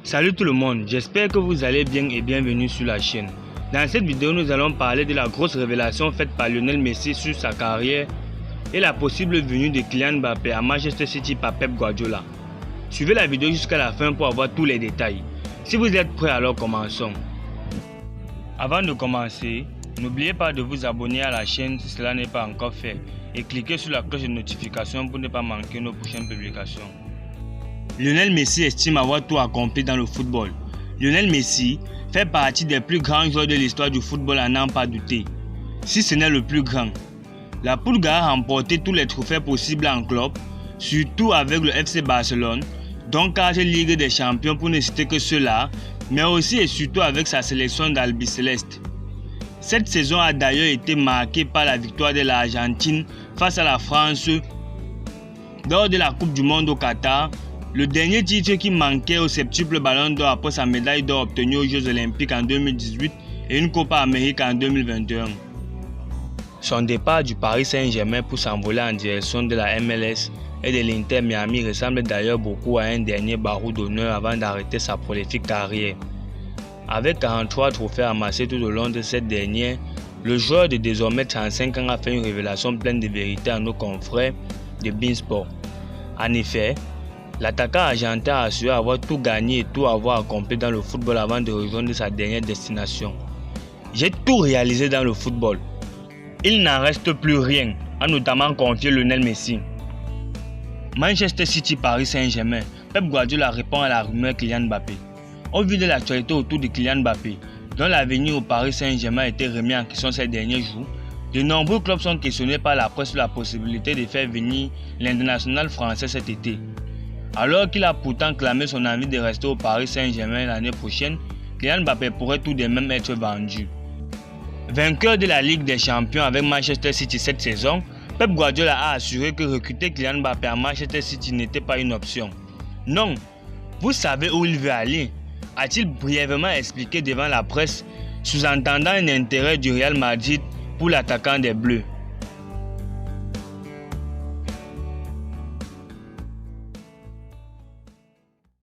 Salut tout le monde, j'espère que vous allez bien et bienvenue sur la chaîne. Dans cette vidéo, nous allons parler de la grosse révélation faite par Lionel Messi sur sa carrière et la possible venue de Kylian Mbappé à Manchester City par Pep Guardiola. Suivez la vidéo jusqu'à la fin pour avoir tous les détails. Si vous êtes prêts, alors commençons. Avant de commencer, n'oubliez pas de vous abonner à la chaîne si cela n'est pas encore fait et cliquez sur la cloche de notification pour ne pas manquer nos prochaines publications. Lionel Messi estime avoir tout accompli dans le football. Lionel Messi fait partie des plus grands joueurs de l'histoire du football à n'en pas douter, si ce n'est le plus grand. La Pulga a remporté tous les trophées possibles en club, surtout avec le FC Barcelone, donc 4 Ligues des Champions pour ne citer que ceux-là, mais aussi et surtout avec sa sélection d'Albiceleste. Cette saison a d'ailleurs été marquée par la victoire de l'Argentine face à la France lors de la Coupe du Monde au Qatar, le dernier titre qui manquait au septuple Ballon d'Or après sa médaille d'or obtenue aux Jeux Olympiques en 2018 et une Copa América en 2021. Son départ du Paris Saint-Germain pour s'envoler en direction de la MLS et de l'Inter Miami ressemble d'ailleurs beaucoup à un dernier barreau d'honneur avant d'arrêter sa prolifique carrière. Avec 43 trophées amassés tout au long de cette dernière, le joueur de désormais 35 ans a fait une révélation pleine de vérité à nos confrères de beIN Sport. En effet, l'attaquant argentin a assuré avoir tout gagné et tout avoir accompli dans le football avant de rejoindre sa dernière destination. J'ai tout réalisé dans le football. Il n'en reste plus rien, a notamment confié Lionel Messi. Manchester City, Paris Saint-Germain, Pep Guardiola répond à la rumeur Kylian Mbappé. Au vu de l'actualité autour de Kylian Mbappé, dont l'avenir au Paris Saint-Germain a été remis en question ces derniers jours, de nombreux clubs sont questionnés par la presse sur la possibilité de faire venir l'international français cet été. Alors qu'il a pourtant clamé son envie de rester au Paris Saint-Germain l'année prochaine, Kylian Mbappé pourrait tout de même être vendu. Vainqueur de la Ligue des Champions avec Manchester City cette saison, Pep Guardiola a assuré que recruter Kylian Mbappé à Manchester City n'était pas une option. Non, vous savez où il veut aller, a-t-il brièvement expliqué devant la presse, sous-entendant un intérêt du Real Madrid pour l'attaquant des Bleus.